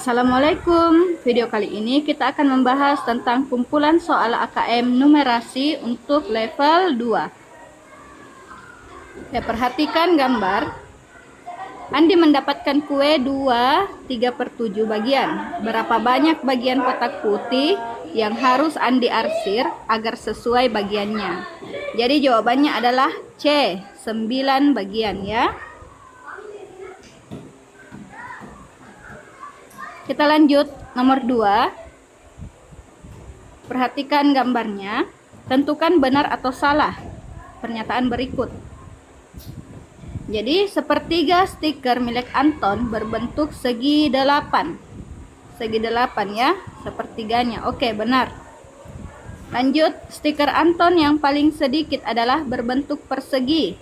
Assalamualaikum. Video kali ini kita akan membahas tentang kumpulan soal AKM numerasi untuk level 2. Ya, perhatikan gambar. Andi mendapatkan kue 2/3/7 bagian. Berapa banyak bagian kotak putih yang harus Andi arsir agar sesuai bagiannya? Jadi jawabannya adalah C, 9 bagian ya. Kita lanjut nomor 2. Perhatikan gambarnya. Tentukan benar atau salah pernyataan berikut. Jadi sepertiga stiker milik Anton berbentuk segi 8. Segi 8 ya, sepertiganya. Oke, benar. Lanjut, stiker Anton yang paling sedikit adalah berbentuk persegi.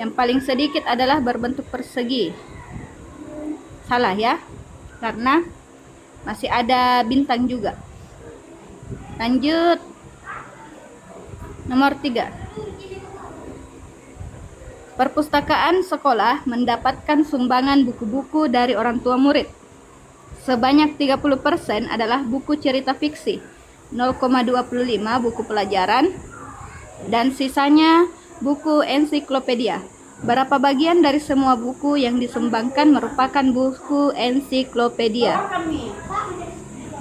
Yang paling sedikit adalah berbentuk persegi. Salah ya, karena masih ada bintang juga. Lanjut, nomor 3. Perpustakaan sekolah mendapatkan sumbangan buku-buku dari orang tua murid. Sebanyak 30% adalah buku cerita fiksi, 0,25 buku pelajaran, dan sisanya buku ensiklopedia. Berapa bagian dari semua buku yang disumbangkan merupakan buku ensiklopedia?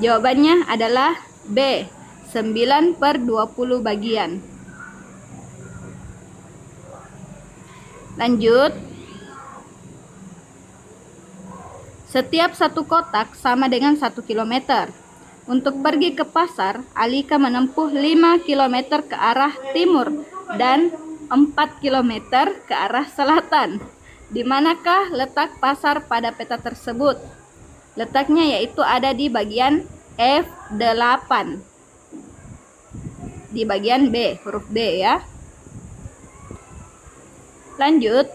Jawabannya adalah B, 9/20 bagian. Lanjut. Setiap satu kotak sama dengan 1 km. Untuk pergi ke pasar, Alika menempuh 5 km ke arah timur dan 4 km ke arah selatan. Di manakah letak pasar pada peta tersebut? Letaknya yaitu ada di bagian F8. Di bagian B, huruf B ya. Lanjut.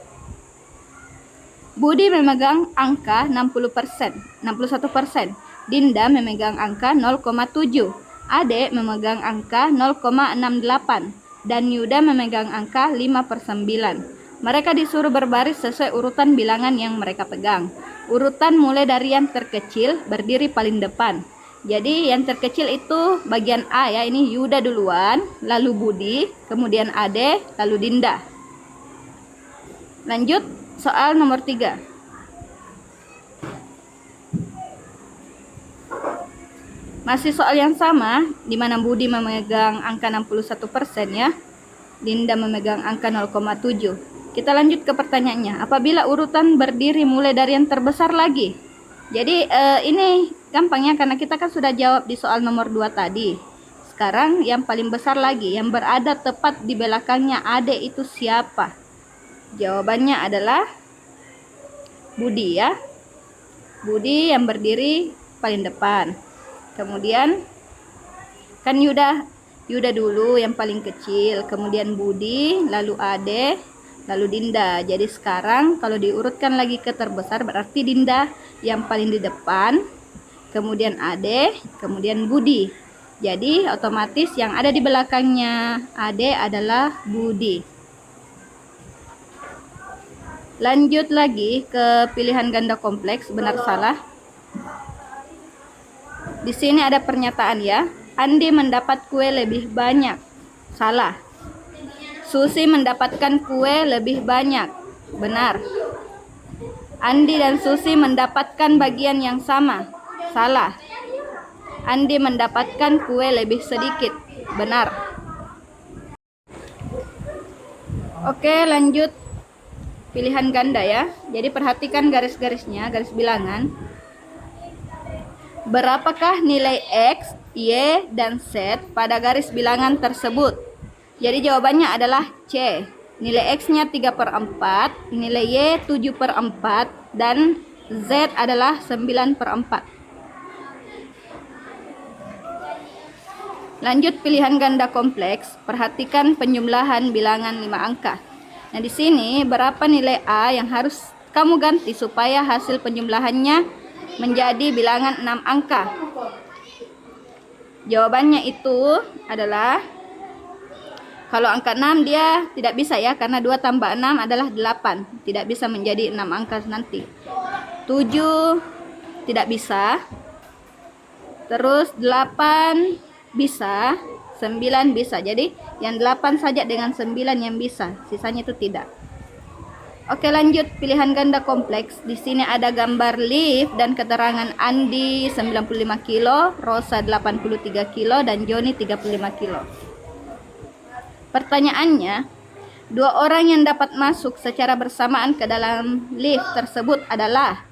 Budi memegang angka 61%. Dinda memegang angka 0,7. Ade memegang angka 0,68. Dan Yuda memegang angka 5/9. Mereka disuruh berbaris sesuai urutan bilangan yang mereka pegang. Urutan mulai dari yang terkecil berdiri paling depan. Jadi yang terkecil itu bagian A ya, ini Yuda duluan, lalu Budi, kemudian Ade, lalu Dinda. Lanjut, soal nomor 3. Masih soal yang sama, di mana Budi memegang angka 61% ya. Dinda memegang angka 0,7. Kita lanjut ke pertanyaannya. Apabila urutan berdiri mulai dari yang terbesar lagi. Jadi ini gampangnya karena kita kan sudah jawab di soal nomor 2 tadi. Sekarang yang paling besar lagi, yang berada tepat di belakangnya Ade itu siapa? Jawabannya adalah Budi ya. Budi yang berdiri paling depan. Kemudian kan Yuda dulu yang paling kecil, kemudian Budi, lalu Ade, lalu Dinda. Jadi sekarang kalau diurutkan lagi ke terbesar berarti Dinda yang paling di depan, kemudian Ade, kemudian Budi. Jadi otomatis yang ada di belakangnya Ade adalah Budi. Lanjut lagi ke pilihan ganda kompleks benar salah. Di sini ada pernyataan ya. Andi mendapat kue lebih banyak. Salah. Susi mendapatkan kue lebih banyak. Benar. Andi dan Susi mendapatkan bagian yang sama. Salah. Andi mendapatkan kue lebih sedikit. Benar. Oke, lanjut. Pilihan ganda ya. Jadi perhatikan garis-garisnya, garis bilangan. Berapakah nilai X, Y, dan Z pada garis bilangan tersebut? Jadi jawabannya adalah C. Nilai X-nya 3/4, nilai Y 7/4, dan Z adalah 9/4. Lanjut pilihan ganda kompleks, perhatikan penjumlahan bilangan 5 angka. Nah, di sini berapa nilai A yang harus kamu ganti supaya hasil penjumlahannya menjadi bilangan 6 angka? Jawabannya itu adalah, kalau angka 6 dia tidak bisa ya, karena 2 tambah 6 adalah 8. Tidak bisa menjadi 6 angka nanti. 7, tidak bisa. Terus 8 bisa, 9 bisa. Jadi yang 8 saja dengan 9 yang bisa, sisanya itu tidak. Oke, lanjut pilihan ganda kompleks. Di sini ada gambar lift dan keterangan Andi 95 kilo, Rosa 83 kilo, dan Joni 35 kilo. Pertanyaannya, dua orang yang dapat masuk secara bersamaan ke dalam lift tersebut adalah.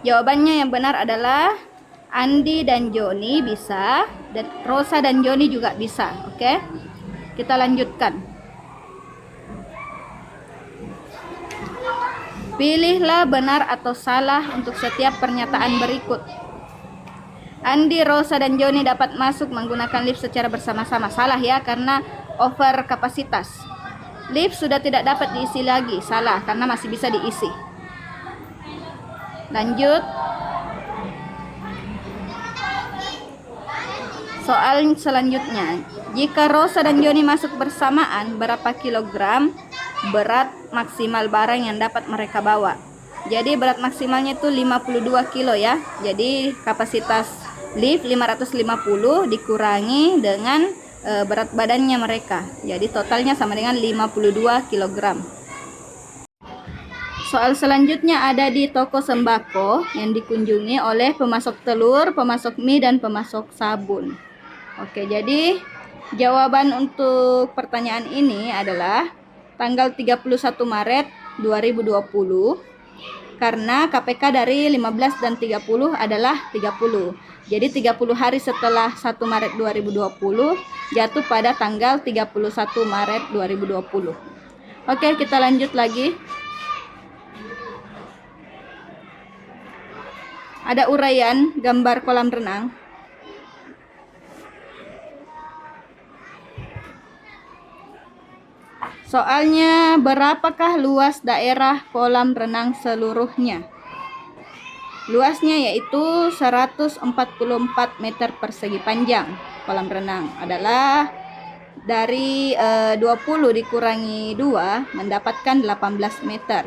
Jawabannya yang benar adalah Andi dan Joni bisa, dan Rosa dan Joni juga bisa. Oke, kita lanjutkan. Pilihlah benar atau salah untuk setiap pernyataan berikut. Andi, Rosa, dan Joni dapat masuk menggunakan lift secara bersama-sama. Salah ya, karena over kapasitas. Lift sudah tidak dapat diisi lagi. Salah, karena masih bisa diisi. Lanjut. Soal selanjutnya. Jika Rosa dan Joni masuk bersamaan, berapa kilogram berat maksimal barang yang dapat mereka bawa? Jadi berat maksimalnya itu 52 kilo ya. Jadi kapasitas lift 550 dikurangi dengan berat badannya mereka. Jadi totalnya sama dengan 52 kilogram. Soal selanjutnya ada di toko sembako yang dikunjungi oleh pemasok telur, pemasok mie, dan pemasok sabun. Oke, jadi jawaban untuk pertanyaan ini adalah tanggal 31 Maret 2020, karena KPK dari 15 dan 30 adalah 30. Jadi 30 hari setelah 1 Maret 2020 jatuh pada tanggal 31 Maret 2020. Oke, kita lanjut lagi. Ada uraian gambar kolam renang. Soalnya, berapakah luas daerah kolam renang seluruhnya? Luasnya yaitu 144 meter persegi panjang. Kolam renang adalah dari 20 dikurangi 2 mendapatkan 18 meter.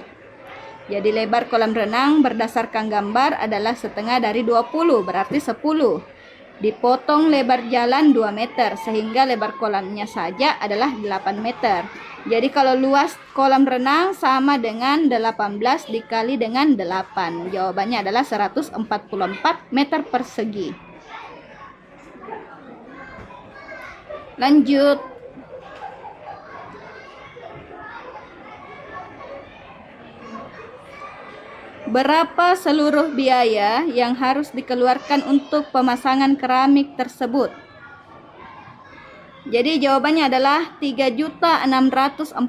Jadi lebar kolam renang berdasarkan gambar adalah setengah dari 20, berarti 10. Dipotong lebar jalan 2 meter, sehingga lebar kolamnya saja adalah 8 meter. Jadi kalau luas kolam renang sama dengan 18 dikali dengan 8. Jawabannya adalah 144 meter persegi. Lanjut. Berapa seluruh biaya yang harus dikeluarkan untuk pemasangan keramik tersebut? Jadi jawabannya adalah Rp3.640,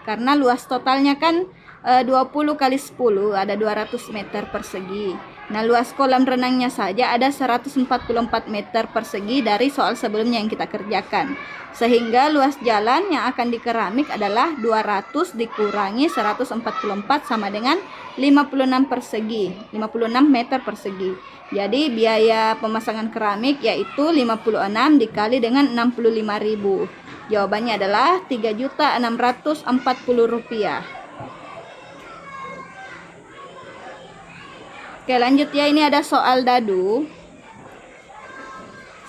karena luas totalnya kan 20 kali 10 ada 200 meter persegi. Nah, luas kolam renangnya saja ada 144 meter persegi dari soal sebelumnya yang kita kerjakan. Sehingga luas jalan yang akan dikeramik adalah 200 dikurangi 144 sama dengan 56 persegi, 56 meter persegi. Jadi biaya pemasangan keramik yaitu 56 dikali dengan 65.000. Jawabannya adalah Rp3.640. Oke, lanjut ya, ini ada soal dadu.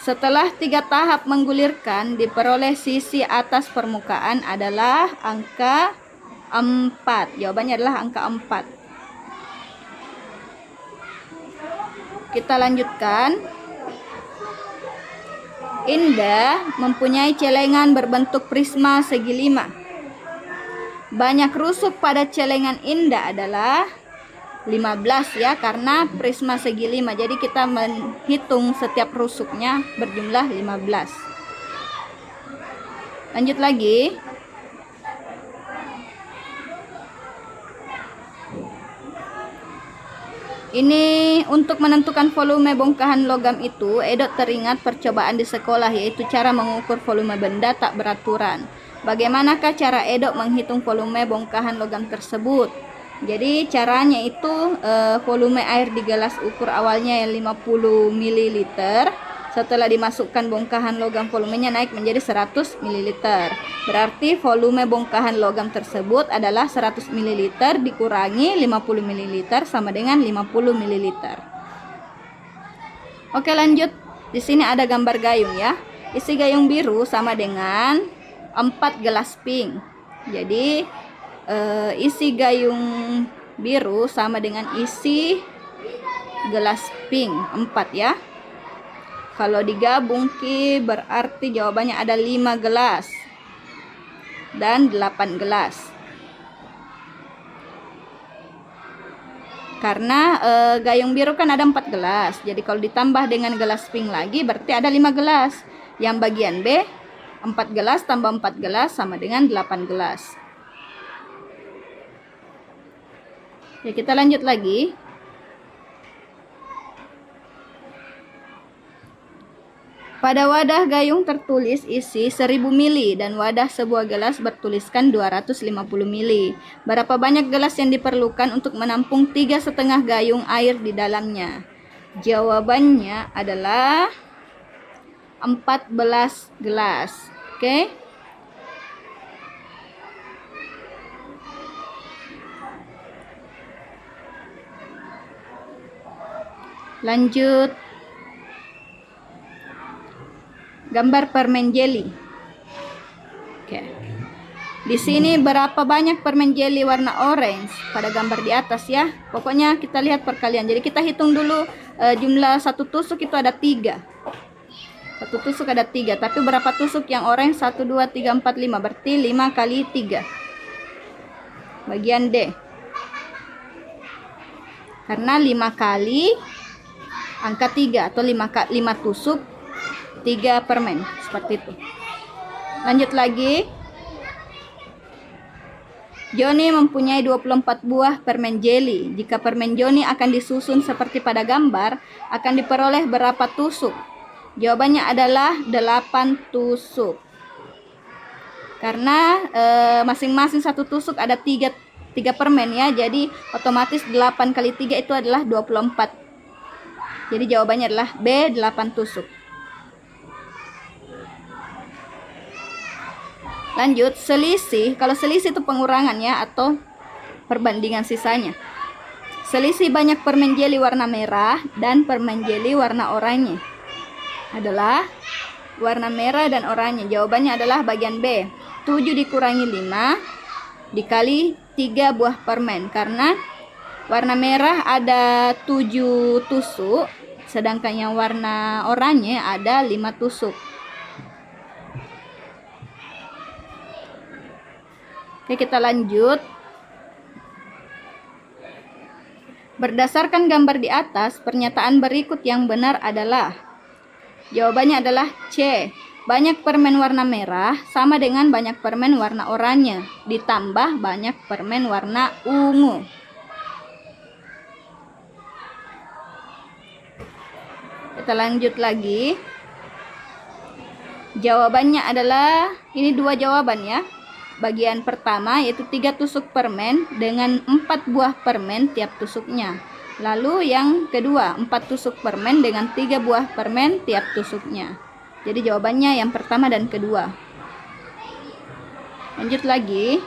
Setelah 3 tahap menggulirkan, diperoleh sisi atas permukaan adalah angka 4. Jawabannya adalah angka 4. Kita lanjutkan. Indah mempunyai celengan berbentuk prisma segi 5. Banyak rusuk pada celengan Indah adalah 15 ya, karena prisma segi 5. Jadi kita menghitung setiap rusuknya berjumlah 15. Lanjut lagi. Ini untuk menentukan volume bongkahan logam itu, Edot teringat percobaan di sekolah, yaitu cara mengukur volume benda tak beraturan. Bagaimanakah cara Edot menghitung volume bongkahan logam tersebut? Jadi caranya itu volume air di gelas ukur awalnya yang 50 ml, Setelah dimasukkan bongkahan logam, volumenya naik menjadi 100 ml. Berarti volume bongkahan logam tersebut adalah 100 ml dikurangi 50 ml sama dengan 50 ml. Oke, lanjut. Di sini ada gambar gayung ya. Isi gayung biru sama dengan 4 gelas pink. Jadi isi gayung biru sama dengan isi gelas pink 4 ya. Kalau digabung berarti jawabannya ada 5 gelas dan 8 gelas. Karena gayung biru kan ada 4 gelas. Jadi kalau ditambah dengan gelas pink lagi berarti ada 5 gelas. Yang bagian B 4 gelas tambah 4 gelas sama dengan 8 gelas. Ya, kita lanjut lagi. Pada wadah gayung tertulis isi 1000 ml dan wadah sebuah gelas bertuliskan 250 ml. Berapa banyak gelas yang diperlukan untuk menampung 3,5 gayung air di dalamnya? Jawabannya adalah 14 gelas. Oke? Lanjut. Gambar permen jelly. Oke. Di sini berapa banyak permen jelly warna orange pada gambar di atas ya. Pokoknya kita lihat perkalian. Jadi kita hitung dulu jumlah satu tusuk itu ada 3. Satu tusuk ada 3. Tapi berapa tusuk yang orange? 1, 2, 3, 4, 5. Berarti 5 kali 3. Bagian D. Karena 5 kali angka 3 atau 5 tusuk 3 permen, seperti itu. Lanjut lagi. Joni mempunyai 24 buah permen jelly. Jika permen Joni akan disusun seperti pada gambar, akan diperoleh berapa tusuk? Jawabannya adalah 8 tusuk. Karena masing-masing satu tusuk ada 3 permen ya. Jadi otomatis 8 kali 3 itu adalah 24. Jadi jawabannya adalah B, 8 tusuk. Lanjut, selisih. Kalau selisih itu pengurangan ya, atau perbandingan sisanya. Selisih banyak permen jelly warna merah dan permen jelly warna oranye adalah warna merah dan oranye. Jawabannya adalah bagian B. 7 dikurangi 5 dikali 3 buah permen. Karena warna merah ada 7 tusuk, sedangkan yang warna oranye ada 5 tusuk. Oke, kita lanjut. Berdasarkan gambar di atas, pernyataan berikut yang benar adalah. Jawabannya adalah C. Banyak permen warna merah sama dengan banyak permen warna oranye ditambah banyak permen warna ungu. Kita lanjut lagi. Jawabannya adalah ini 2 jawaban ya. Bagian pertama yaitu 3 tusuk permen dengan 4 buah permen tiap tusuknya. Lalu yang kedua 4 tusuk permen dengan 3 buah permen tiap tusuknya. Jadi jawabannya yang pertama dan kedua. Lanjut lagi.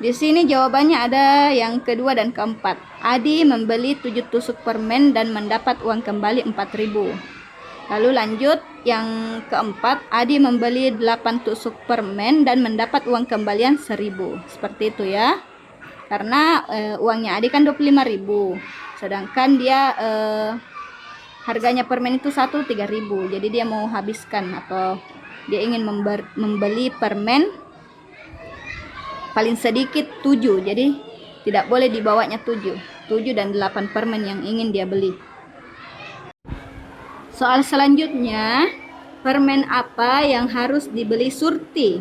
Di sini jawabannya ada yang kedua dan keempat. Adi membeli 7 tusuk permen dan mendapat uang kembali 4.000. Lalu lanjut yang keempat, Adi membeli 8 tusuk permen dan mendapat uang kembalian 1.000. Seperti itu ya. Karena uangnya Adi kan 25.000. Sedangkan dia harganya permen itu 3.000. Jadi dia mau habiskan atau dia ingin membeli permen paling sedikit 7. Jadi tidak boleh dibawanya 7 dan 8 permen yang ingin dia beli. Soal selanjutnya, permen apa yang harus dibeli Surti?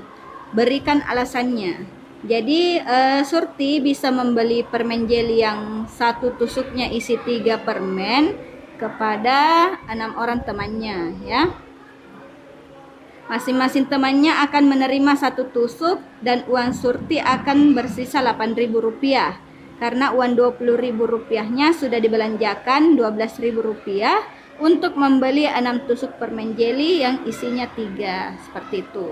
Berikan alasannya. Jadi Surti bisa membeli permen jelly yang 1 tusuknya isi 3 permen kepada 6 orang temannya ya. Masing-masing temannya akan menerima 1 tusuk dan uang Surti akan bersisa Rp8.000. Karena uang Rp20.000-nya sudah dibelanjakan Rp12.000, untuk membeli 6 tusuk permen jeli yang isinya 3. Seperti itu.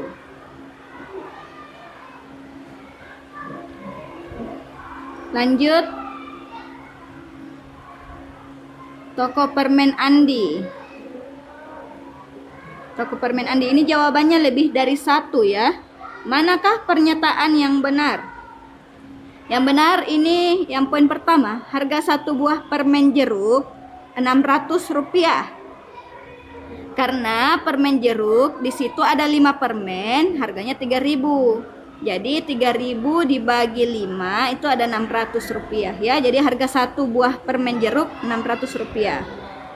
Lanjut. Toko permen Andi. Toko permen Andi ini jawabannya lebih dari 1 ya. Manakah pernyataan yang benar? Yang benar ini yang poin pertama, harga 1 buah permen jeruk Rp600. Karena permen jeruk di situ ada 5 permen, harganya 3.000. Jadi 3.000 dibagi 5 itu ada Rp600 ya. Jadi harga 1 buah permen jeruk Rp600.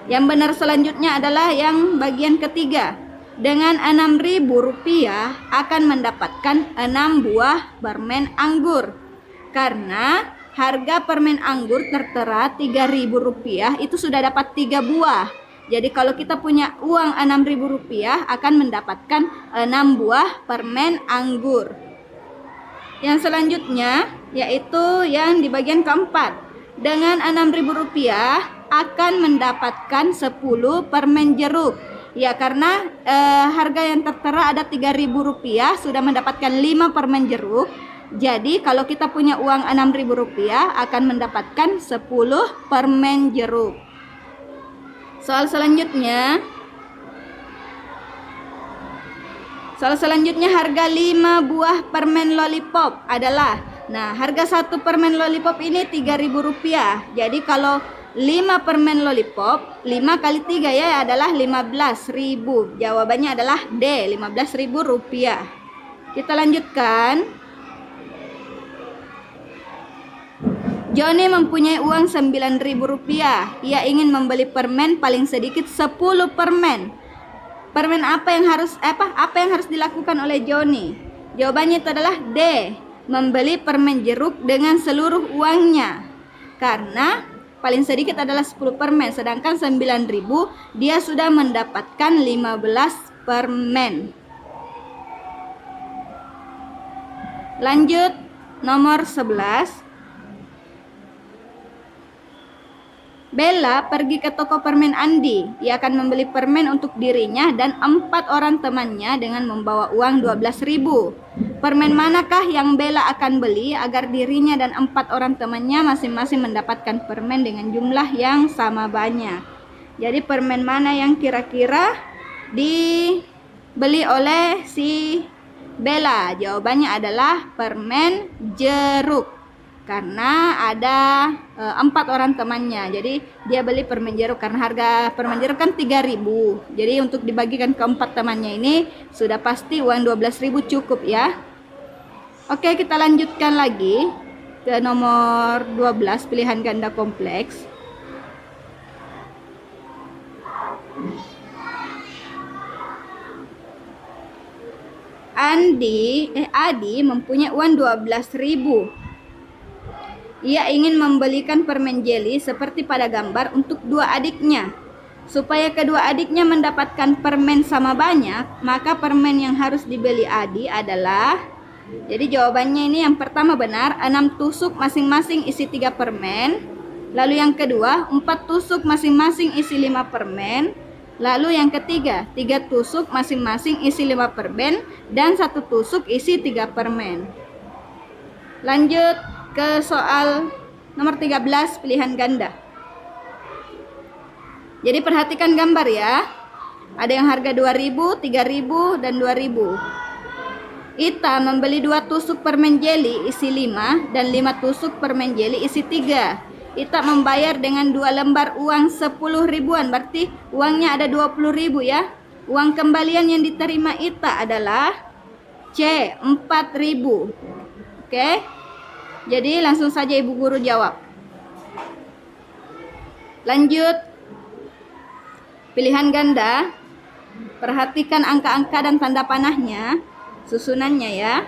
Yang benar selanjutnya adalah yang bagian ketiga. Dengan Rp6.000 akan mendapatkan 6 buah permen anggur. Karena harga permen anggur tertera Rp3.000 itu sudah dapat 3 buah. Jadi kalau kita punya uang Rp6.000 akan mendapatkan 6 buah permen anggur. Yang selanjutnya yaitu yang di bagian keempat. Dengan Rp6.000 akan mendapatkan 10 permen jeruk. Ya, karena harga yang tertera ada Rp3.000 sudah mendapatkan 5 permen jeruk. Jadi kalau kita punya uang Rp6.000 akan mendapatkan 10 permen jeruk. Soal selanjutnya harga 5 buah permen lollipop adalah, nah harga 1 permen lollipop ini Rp3.000. Jadi kalau 5 permen lollipop 5 kali 3 ya adalah 15.000. Jawabannya adalah D, Rp15.000. Kita lanjutkan. Johnny mempunyai uang Rp9.000. Ia ingin membeli permen paling sedikit 10 permen. Permen apa yang harus dilakukan oleh Johnny? Jawabannya itu adalah D, membeli permen jeruk dengan seluruh uangnya. Karena paling sedikit adalah 10 permen, sedangkan 9.000 dia sudah mendapatkan 15 permen. Lanjut nomor 11. Bella pergi ke toko permen Andi. Ia akan membeli permen untuk dirinya dan 4 orang temannya dengan membawa uang 12.000. Permen manakah yang Bella akan beli agar dirinya dan 4 orang temannya masing-masing mendapatkan permen dengan jumlah yang sama banyak? Jadi permen mana yang kira-kira dibeli oleh si Bella? Jawabannya adalah permen jeruk. Karena ada 4 orang temannya, jadi dia beli permen jeruk karena harga permen jeruk kan 3.000. Jadi untuk dibagikan ke 4 temannya ini sudah pasti uang 12.000 cukup ya. Oke, kita lanjutkan lagi ke nomor 12, pilihan ganda kompleks. Adi mempunyai uang 12.000. Ia ingin membelikan permen jeli seperti pada gambar untuk 2 adiknya. Supaya kedua adiknya mendapatkan permen sama banyak, maka permen yang harus dibeli Adi adalah, jadi jawabannya ini yang pertama benar, 6 tusuk masing-masing isi 3 permen. Lalu yang kedua, 4 tusuk masing-masing isi 5 permen. Lalu yang ketiga, 3 tusuk masing-masing isi 5 permen dan 1 tusuk isi 3 permen. Lanjut ke soal nomor 13, pilihan ganda. Jadi perhatikan gambar ya. Ada yang harga 2.000, 3.000 dan 2.000. Ita membeli 2 tusuk permen jeli isi 5 dan 5 tusuk permen jeli isi 3. Ita membayar dengan 2 lembar uang 10 ribuan, berarti uangnya ada 20.000 ya. Uang kembalian yang diterima Ita adalah C, 4.000. Oke. Jadi langsung saja Ibu Guru jawab. Lanjut. Pilihan ganda. Perhatikan angka-angka dan tanda panahnya, susunannya ya.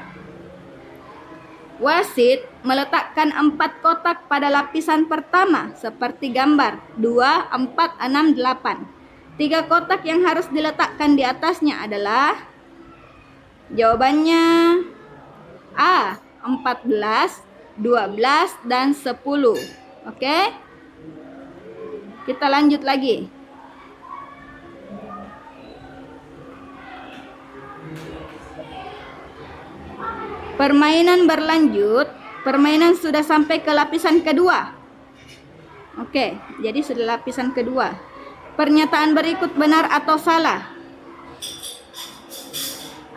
Wasit meletakkan 4 kotak pada lapisan pertama seperti gambar 2, 4, 6, 8. 3 kotak yang harus diletakkan di atasnya adalah, jawabannya A, 14, 12 dan 10. Oke. Kita lanjut lagi. Permainan berlanjut. Permainan sudah sampai ke lapisan kedua. Oke, jadi sudah lapisan kedua. Pernyataan berikut benar atau salah?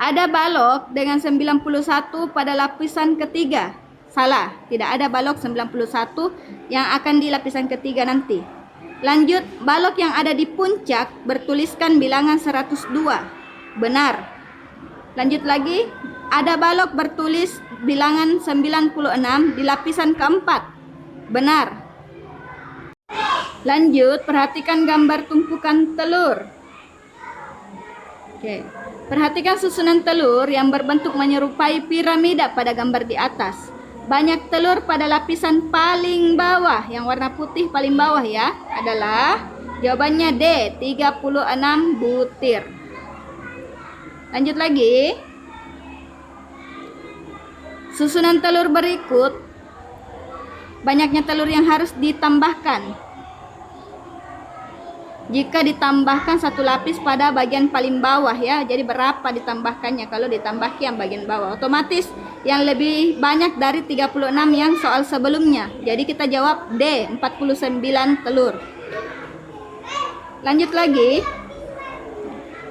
Ada balok dengan 91 pada lapisan ketiga. Salah, tidak ada balok 91 yang akan di lapisan ketiga nanti. Lanjut, balok yang ada di puncak bertuliskan bilangan 102. Benar. Lanjut lagi, ada balok bertulis bilangan 96 di lapisan keempat. Benar. Lanjut, perhatikan gambar tumpukan telur. Oke. Perhatikan susunan telur yang berbentuk menyerupai piramida pada gambar di atas. Banyak telur pada lapisan paling bawah, yang warna putih paling bawah ya, adalah jawabannya D, 36 butir. Lanjut lagi. Susunan telur berikut, banyaknya telur yang harus ditambahkan. Jika ditambahkan satu lapis pada bagian paling bawah ya, jadi berapa ditambahkannya kalau ditambah yang bagian bawah? Otomatis yang lebih banyak dari 36 yang soal sebelumnya. Jadi kita jawab D, 49 telur. Lanjut lagi.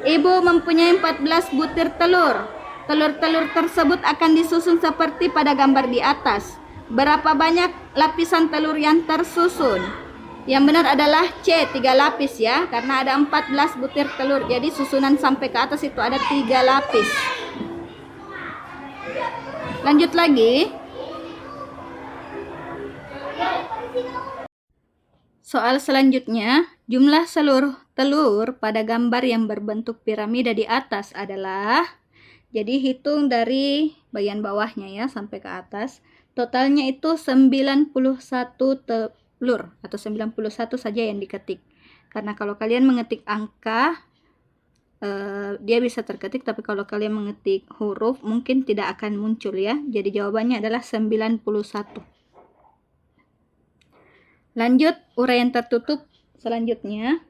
Ibu mempunyai 14 butir telur. Telur-telur tersebut akan disusun seperti pada gambar di atas. Berapa banyak lapisan telur yang tersusun? Yang benar adalah C, 3 lapis ya, karena ada 14 butir telur. Jadi susunan sampai ke atas itu ada 3 lapis. Lanjut lagi. Soal selanjutnya, jumlah seluruh telur pada gambar yang berbentuk piramida di atas adalah, jadi hitung dari bagian bawahnya ya sampai ke atas. Totalnya itu 91 telur atau 91 saja yang diketik. Karena kalau kalian mengetik angka dia bisa terketik, tapi kalau kalian mengetik huruf mungkin tidak akan muncul ya. Jadi jawabannya adalah 91. Lanjut, uraian tertutup selanjutnya.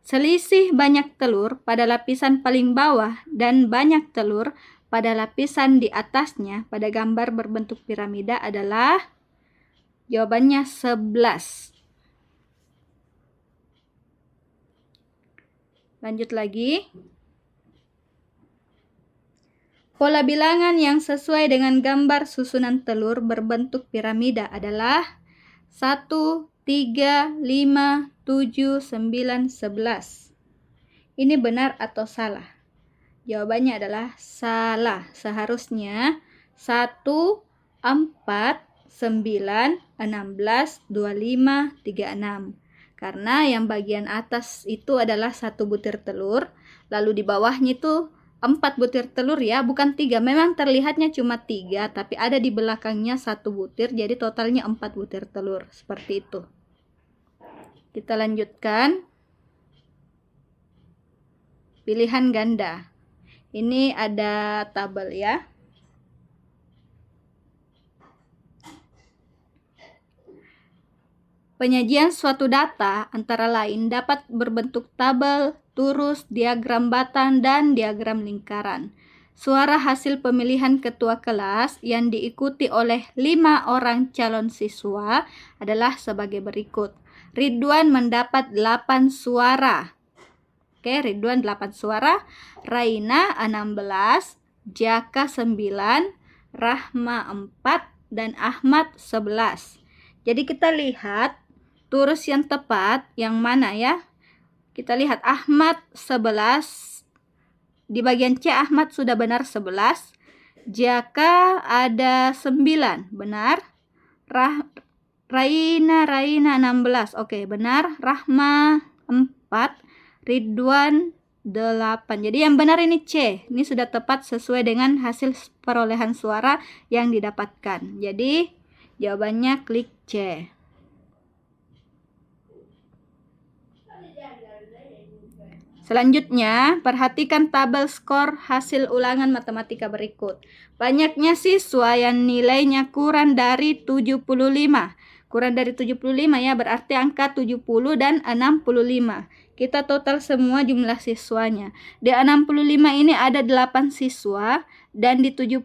Selisih banyak telur pada lapisan paling bawah dan banyak telur pada lapisan di atasnya pada gambar berbentuk piramida adalah, jawabannya 11. Lanjut lagi. Pola bilangan yang sesuai dengan gambar susunan telur berbentuk piramida adalah 1, 3, 5, 7, 9, 11. Ini benar atau salah? Jawabannya adalah salah. Seharusnya 1, 4, 9, 16, 25, 36. Karena yang bagian atas itu adalah 1 butir telur, lalu di bawahnya itu 4 butir telur ya, bukan 3. Memang terlihatnya cuma 3, tapi ada di belakangnya 1 butir, jadi totalnya 4 butir telur. Seperti itu. Kita lanjutkan. Pilihan ganda. Ini ada tabel ya. Penyajian suatu data antara lain dapat berbentuk tabel, turus, diagram batang, dan diagram lingkaran. Suara hasil pemilihan ketua kelas yang diikuti oleh 5 orang calon siswa adalah sebagai berikut. Ridwan mendapat 8 suara. Oke, Ridwan 8 suara. Raina 16, Jaka 9, Rahma 4, dan Ahmad 11. Jadi kita lihat turus yang tepat yang mana ya? Kita lihat Ahmad 11. Di bagian C Ahmad sudah benar 11. Jaka ada 9, benar. Raina 16. Oke, benar. Rahma 4, Ridwan 8. Jadi yang benar ini C. Ini sudah tepat sesuai dengan hasil perolehan suara yang didapatkan. Jadi jawabannya klik C. Selanjutnya, perhatikan tabel skor hasil ulangan matematika berikut. Banyaknya siswa yang nilainya kurang dari 75. kurang dari 75 ya, berarti angka 70 dan 65. Kita total semua jumlah siswanya. Di 65 ini ada 8 siswa dan di 70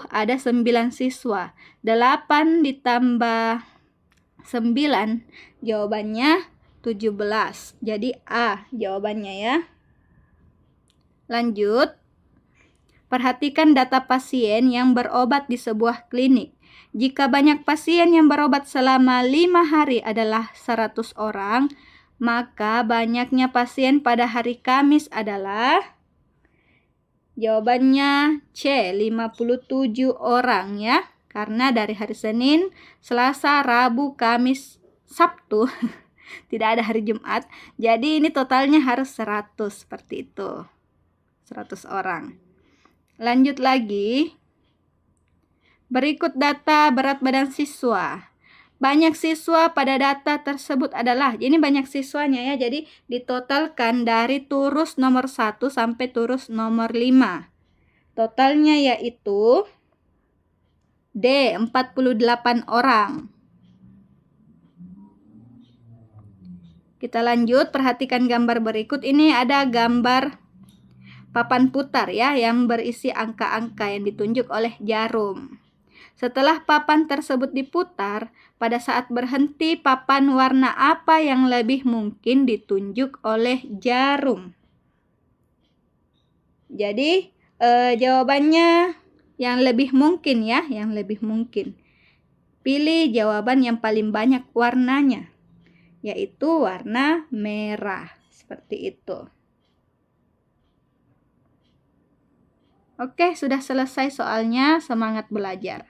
ada 9 siswa. 8 ditambah 9 jawabannya 17. Jadi A jawabannya ya. Lanjut. Perhatikan data pasien yang berobat di sebuah klinik. Jika banyak pasien yang berobat selama 5 hari adalah 100 orang, maka banyaknya pasien pada hari Kamis adalah, jawabannya C, 57 orang ya. Karena dari hari Senin, Selasa, Rabu, Kamis, Sabtu tidak ada hari Jumat. Jadi ini totalnya harus 100 seperti itu. 100 orang. Lanjut lagi. Berikut data berat badan siswa. Banyak siswa pada data tersebut adalah, ini banyak siswanya ya, jadi ditotalkan dari turus nomor 1 sampai turus nomor 5. Totalnya yaitu D, 48 orang. Kita lanjut, perhatikan gambar berikut. Ini ada gambar papan putar ya, yang berisi angka-angka yang ditunjuk oleh jarum. Setelah papan tersebut diputar, pada saat berhenti papan warna apa yang lebih mungkin ditunjuk oleh jarum? Jadi jawabannya yang lebih mungkin ya, yang lebih mungkin. Pilih jawaban yang paling banyak warnanya, yaitu warna merah. Seperti itu. Oke, sudah selesai soalnya. Semangat belajar.